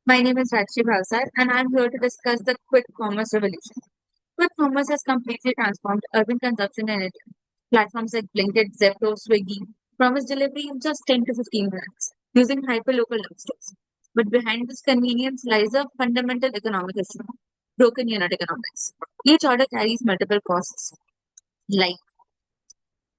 My name is RajshreeBhavsar, and I'm here to discuss the quick commerce revolution. Quick commerce has completely transformed urban consumption in India. Platforms like Blinkit, Zepto, Swiggy promise delivery in just 10 to 15 minutes using hyperlocal love stores. But behind this convenience lies a fundamental economic issue: broken unit economics. Each order carries multiple costs like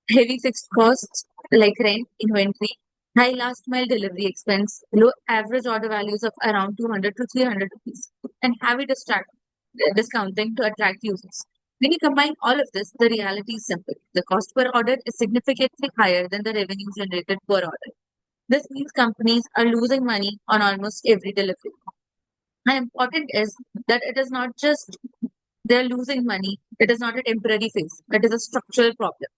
heavy fixed costs like rent, inventory, high last mile delivery expense, low average order values of around 200 to 300 rupees, and heavy discounting to attract users. When you combine all of this, the reality is simple. The cost per order is significantly higher than the revenue generated per order. This means companies are losing money on almost every delivery. And important is that it is not just they're losing money, it is not a temporary phase, it is a structural problem.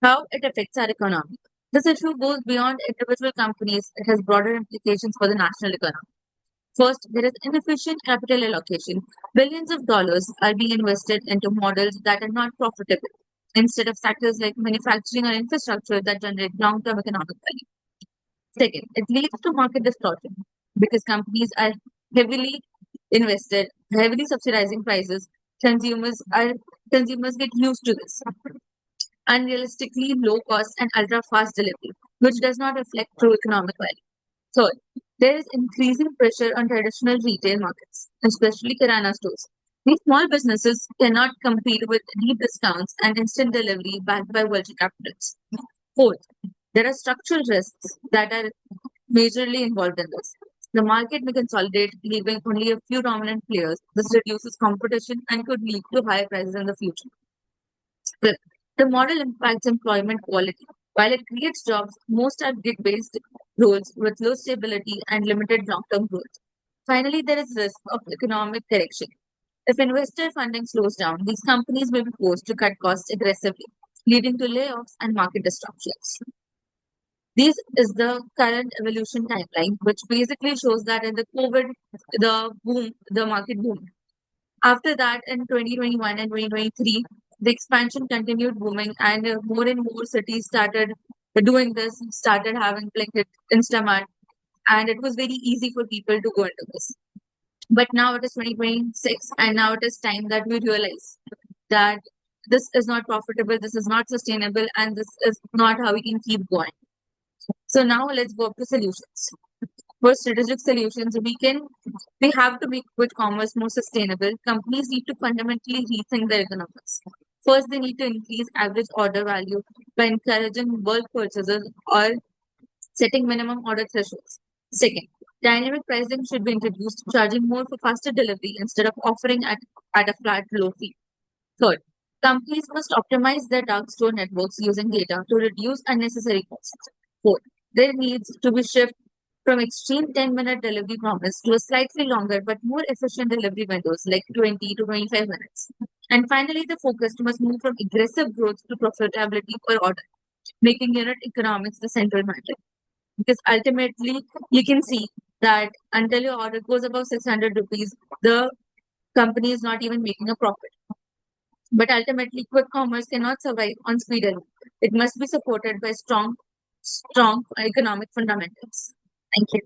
How it affects our economy. This issue goes beyond individual companies, it has broader implications for the national economy. First, there is inefficient capital allocation. Billions of dollars are being invested into models that are not profitable instead of sectors like manufacturing or infrastructure that generate long term economic value. Second, it leads to market distortion because companies are heavily invested, heavily subsidizing prices. Consumers are consumers get used to this unrealistically low cost and ultra fast delivery, which does not reflect true economic value. Third, there is increasing pressure on traditional retail markets, especially Kirana stores. These small businesses cannot compete with deep discounts and instant delivery backed by venture capitals. Fourth, there are structural risks that are majorly involved in this. The market may consolidate, leaving only a few dominant players. This reduces competition and could lead to higher prices in the future. Fifth, the model impacts employment quality. While it creates jobs, most are gig-based roles with low stability and limited long-term growth. Finally, there is risk of economic correction. If investor funding slows down, these companies may be forced to cut costs aggressively, leading to layoffs and market disruptions. This is the current evolution timeline, which basically shows that in the COVID, the market boom. After that, in 2021 and 2023, the expansion continued booming, and more and more cities started doing this, started having Blinkit, Instamart, and it was very easy for people to go into this. But now it is 2026, and now it is time that we realize that this is not profitable, this is not sustainable, and this is not how we can keep going. So now let's go up to solutions. For strategic solutions, we have to make quick commerce more sustainable. Companies need to fundamentally rethink their economics. First, they need to increase average order value by encouraging bulk purchases or setting minimum order thresholds. Second, dynamic pricing should be introduced, charging more for faster delivery instead of offering at a flat low fee. Third, companies must optimize their dark store networks using data to reduce unnecessary costs. Fourth, there needs to be shift from extreme 10-minute delivery promise to a slightly longer but more efficient delivery windows like 20 to 25 minutes. And finally, the focus must move from aggressive growth to profitability per order, making unit economics the central metric. Because ultimately, you can see that until your order goes above 600 rupees, the company is not even making a profit. But ultimately, quick commerce cannot survive on speed alone. It must be supported by strong economic fundamentals. Thank you.